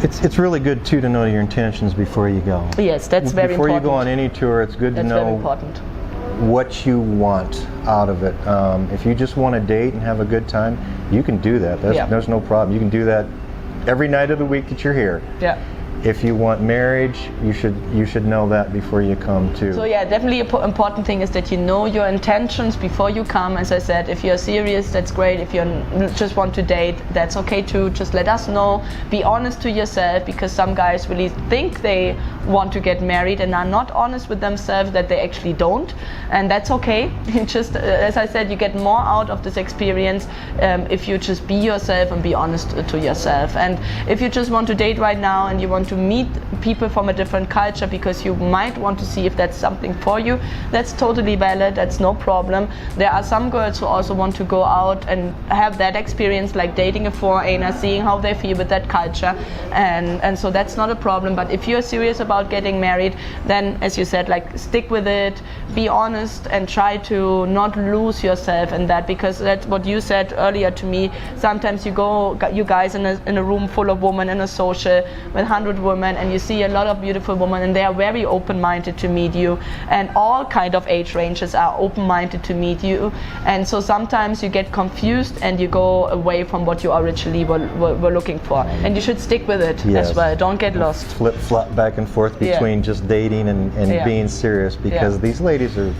It's really good too to know your intentions before you go. Yes, that's very before important. you go on any tour, it's good to That's know very important. what you want out of it. If you just want to date and have a good time, you can do that. There's no problem. You can do that every night of the week that you're here. Yeah. If you want marriage, you should know that before you come too. So yeah, definitely an important thing is that you know your intentions before you come. As I said, if you're serious, that's great. If you just want to date, that's okay too. Just let us know. Be honest to yourself, because some guys really think they want to get married and are not honest with themselves that they actually don't, and that's okay. Just as I said, you get more out of this experience if you just be yourself and be honest to yourself. And if you just want to date right now and you want to meet people from a different culture because you might want to see if that's something for you, that's totally valid. That's no problem. There are some girls who also want to go out and have that experience, like dating a foreigner, seeing how they feel with that culture, and so that's not a problem. But if you're serious about getting married, then as you said, like, stick with it, be honest, and try to not lose yourself in that, because that's what you said earlier to me. Sometimes you guys in a room full of women in a social with 100 women, and you see a lot of beautiful women, and they are very open-minded to meet you, and all kind of age ranges are open-minded to meet you, and so sometimes you get confused and you go away from what you originally were looking for, and you should stick with it as well. Don't get lost. Flip-flop back and forth between just dating and being serious, because these ladies are,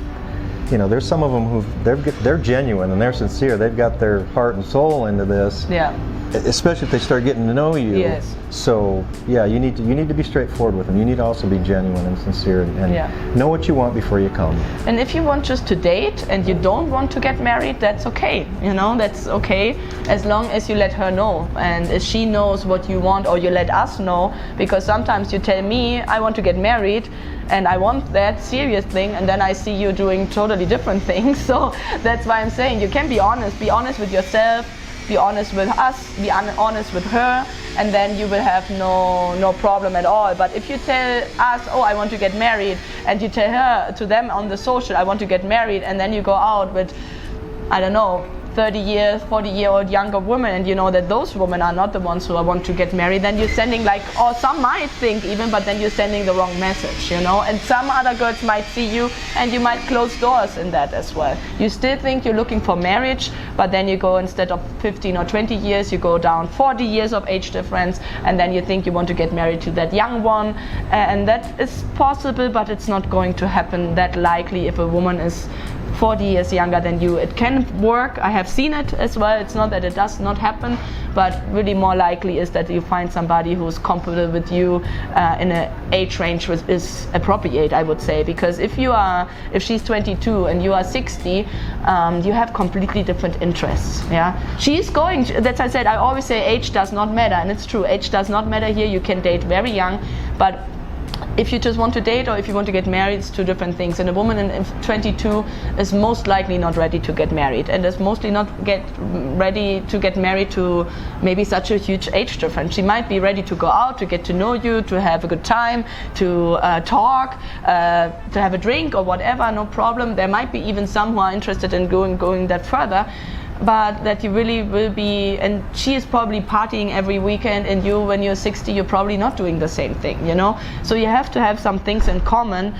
there's some of them who they're genuine and they're sincere. They've got their heart and soul into this. Yeah. Especially if they start getting to know you. Yes. So yeah, you need to be straightforward with them. You need to also be genuine and sincere, and know what you want before you come. And if you want just to date and you don't want to get married, that's okay. That's okay, as long as you let her know, and if she knows what you want, or you let us know, because sometimes you tell me I want to get married and I want that serious thing, and then I see you doing totally different things. So that's why I'm saying you can be honest with yourself, be honest with us, be honest with her, and then you will have no problem at all. But if you tell us, oh, I want to get married, and you tell them on the social, I want to get married, and then you go out with, I don't know, 30-year, 40-year-old younger women, and you know that those women are not the ones who want to get married, then you're sending, or some might think even, but then you're sending the wrong message, and some other girls might see you and you might close doors in that as well. You still think you're looking for marriage, but then you go, instead of 15 or 20 years, you go down 40 years of age difference, and then you think you want to get married to that young one, and that is possible, but it's not going to happen that likely if a woman is 40 years younger than you. It can work. I have seen it as well. It's not that it does not happen, but really more likely is that you find somebody who's compatible with you in an age range which is appropriate, I would say, because if she's 22 and you are 60, you have completely different interests. That's I said, I always say age does not matter, and it's true, age does not matter here. You can date very young, but if you just want to date or if you want to get married, it's two different things. And a woman in 22 is most likely not ready to get married, and is mostly not ready to get married to maybe such a huge age difference. She might be ready to go out, to get to know you, to have a good time, to talk, to have a drink or whatever, no problem. There might be even some who are interested in going that further, but that you really will be, and she is probably partying every weekend, and you, when you're 60, you're probably not doing the same thing, So you have to have some things in common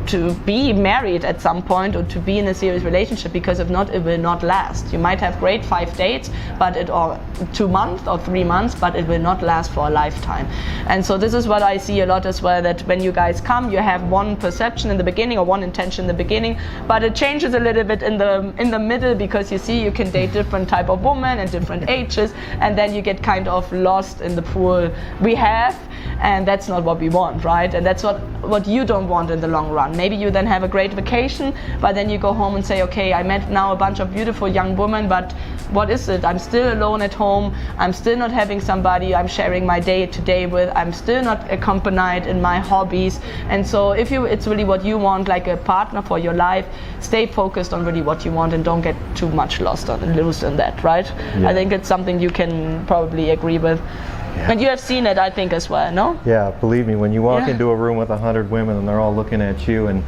to be married at some point, or to be in a serious relationship, because if not, it will not last. You might have great 5 dates, or 2 months or 3 months, but it will not last for a lifetime. And so this is what I see a lot as well, that when you guys come, you have one perception in the beginning or one intention in the beginning, but it changes a little bit in the middle, because you see you can date different type of women and different ages, and then you get kind of lost in the pool we have, and that's not what we want, right? And that's what you don't want in the long run. Maybe you then have a great vacation, but then you go home and say, okay, I met now a bunch of beautiful young women, but what is it? I'm still alone at home. I'm still not having somebody I'm sharing my day to day with. I'm still not accompanied in my hobbies. And so if it's really what you want, like a partner for your life, stay focused on really what you want and don't get too much lost and loose in that, right? Yeah. I think it's something you can probably agree with. Yeah. And you have seen it, I think, as well, no? Yeah, believe me, when you walk into a room with 100 women and they're all looking at you, and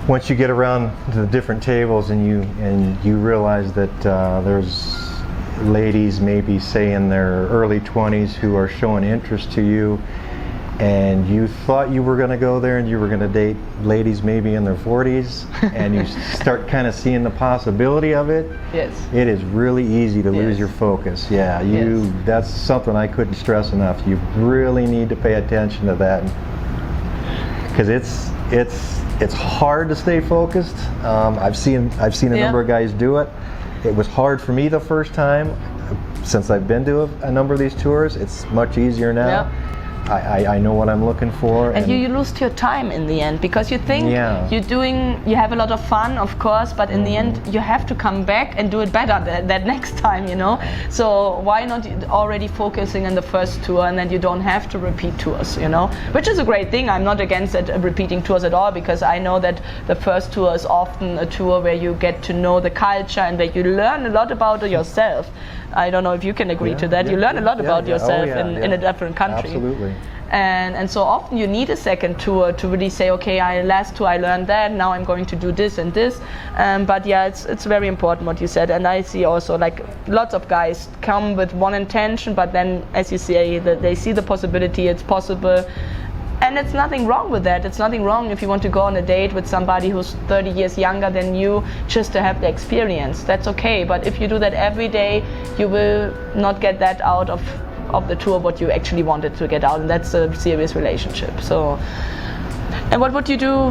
once you get around to the different tables and you realize that there's ladies maybe say in their early 20s who are showing interest to you, and you thought you were going to go there and you were going to date ladies maybe in their 40s, and you start kind of seeing the possibility of it. Yes. It is really easy to lose your focus. Yeah, that's something I couldn't stress enough. You really need to pay attention to that, because it's hard to stay focused. I've seen a number of guys do it. It was hard for me the first time. Since I've been to a number of these tours, it's much easier now. Yeah. I know what I'm looking for. And you lose your time in the end, because you think you have a lot of fun, of course, but in the end you have to come back and do it better that next time, you know. So why not already focusing on the first tour, and then you don't have to repeat tours, you know, which is a great thing. I'm not against it, repeating tours at all, because I know that the first tour is often a tour where you get to know the culture and that you learn a lot about yourself. I don't know if you can agree to that. You learn a lot about yourself in a different country. Absolutely. And so often you need a second tour to really say, okay, last tour I learned that, now I'm going to do this and this. But yeah, it's very important what you said. And I see also like lots of guys come with one intention, but then, as you say, they see the possibility, it's possible. And it's nothing wrong with that. It's nothing wrong if you want to go on a date with somebody who's 30 years younger than you, just to have the experience. That's okay. But if you do that every day, you will not get that out of the tour what you actually wanted to get out, and that's a serious relationship. So, and what would you do?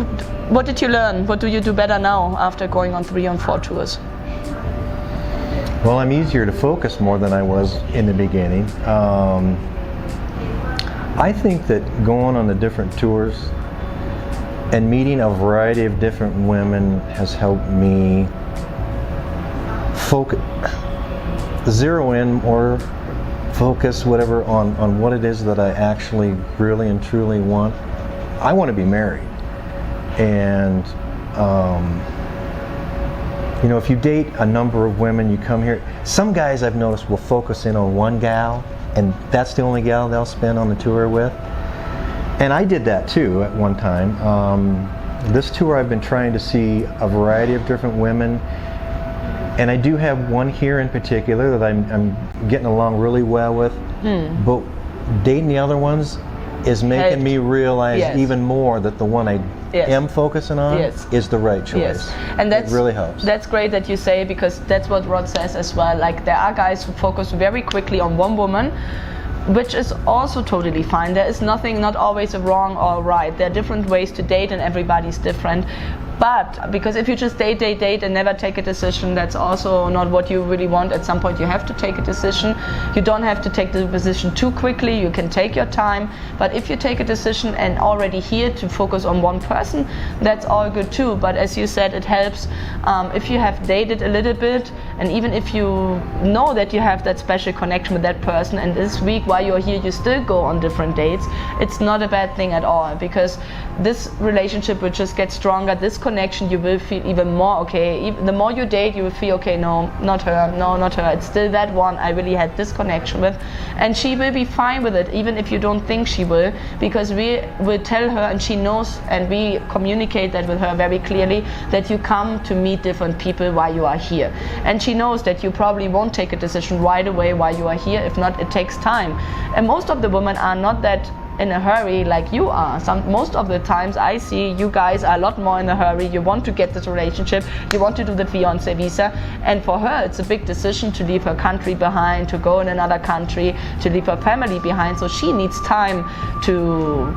What did you learn? What do you do better now after going on 3 and 4 tours? Well, I'm easier to focus more than I was in the beginning. I think that going on the different tours and meeting a variety of different women has helped me zero in or focus whatever on what it is that I actually really and truly want. I want to be married, and you know, if you date a number of women, you come here, some guys I've noticed will focus in on one gal, and that's the only gal they'll spend on the tour with. And I did that too at one time. This tour I've been trying to see a variety of different women, and I do have one here in particular that I'm getting along really well with. But dating the other ones is making me realize even more that the one I am focusing on is the right choice. And it really helps. That's great that you say, because that's what Rod says as well. Like, there are guys who focus very quickly on one woman, which is also totally fine. There is not always a wrong or right. There are different ways to date, and everybody's different. But because if you just date and never take a decision, that's also not what you really want. At some point you have to take a decision. You don't have to take the decision too quickly. You can take your time. But if you take a decision and already here to focus on one person, that's all good too. But as you said, it helps if you have dated a little bit, and even if you know that you have that special connection with that person, and this week while you're here you still go on different dates, it's not a bad thing at all, because this relationship will just get stronger. This connection, you will feel even more okay. The more you date, you will feel, okay, no, not her, no, not her. It's still that one I really had this connection with, and she will be fine with it, even if you don't think she will, because we will tell her, and she knows, and we communicate that with her very clearly, that you come to meet different people while you are here, and she knows that you probably won't take a decision right away while you are here. If not, it takes time, and most of the women are not that in a hurry like you are. Most of the times I see you guys are a lot more in a hurry. You want to get this relationship, you want to do the fiance visa, and for her it's a big decision to leave her country behind, to go in another country, to leave her family behind. So she needs time to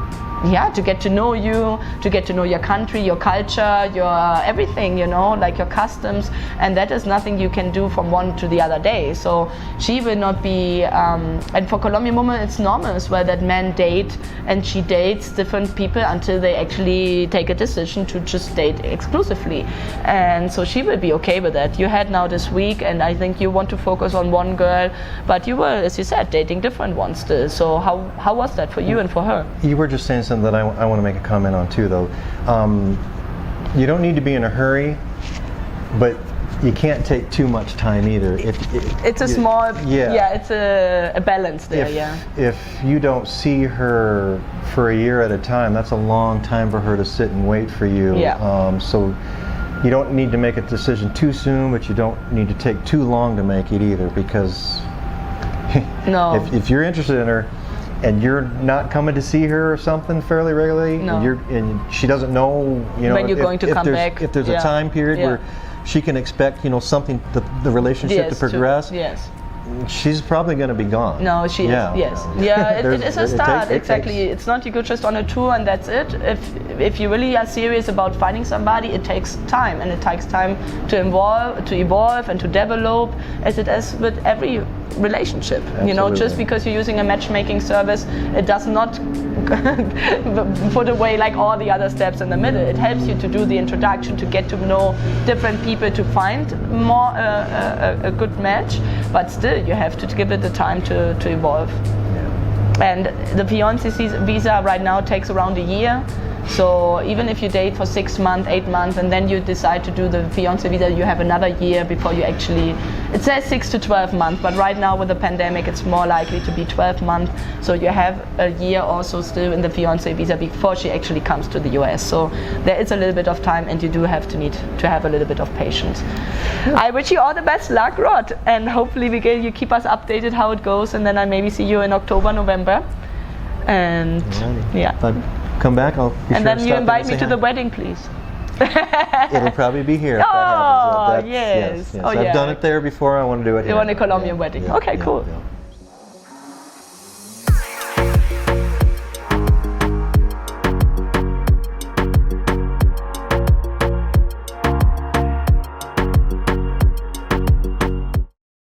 get to know you, to get to know your country, your culture, your everything, you know, like your customs, and that is nothing you can do from one to the other day. So she will not be, and for Colombian women it's normal as well that men date, and she dates different people until they actually take a decision to just date exclusively, and so she will be okay with that. You had now this week, and I think you want to focus on one girl, but you were, as you said, dating different ones still. So how was that for you and for her? You were just saying something that I want to make a comment on too, though. You don't need to be in a hurry, but you can't take too much time either. It's a balance there. If you don't see her for a year at a time, that's a long time for her to sit and wait for you. So you don't need to make a decision too soon, but you don't need to take too long to make it either, because No. if you're interested in her and you're not coming to see her or something fairly regularly, No. and she doesn't know, When you're going to come back. if there's Yeah. a time period Yeah. where she can expect, something, the relationship to Yes, progress, yes. she's probably going to be gone. No, she is. Yes. Yeah, it is a start. Exactly. It's not you go just on a tour and that's it. If you really are serious about finding somebody, it takes time, and it takes time to evolve and to develop, as it is with every relationship. Absolutely. Just because you're using a matchmaking service, it does not put away like all the other steps in the middle. It helps you to do the introduction, to get to know different people, to find more a good match, but still you have to give it the time to evolve. And the fiancé visa right now takes around a year. So even if you date for 6 months, 8 months, and then you decide to do the fiancé visa, you have another year before you actually, it says 6 to 12 months, but right now with the pandemic, it's more likely to be 12 months. So you have a year also still in the fiancé visa before she actually comes to the US. So there is a little bit of time, and you do have to need to have a little bit of patience. I wish you all the best luck, Rod, and hopefully you keep us updated how it goes, and then I maybe see you in October, November. And yeah. If I come back, I'll be And sure then to you stop in invite and me say to hi. the wedding, please. It'll probably be here. If Oh, that happens. yes. Oh, I've yeah. done it there before. I want to do it here. You want a Colombian wedding. Yeah, Okay, yeah, cool. yeah.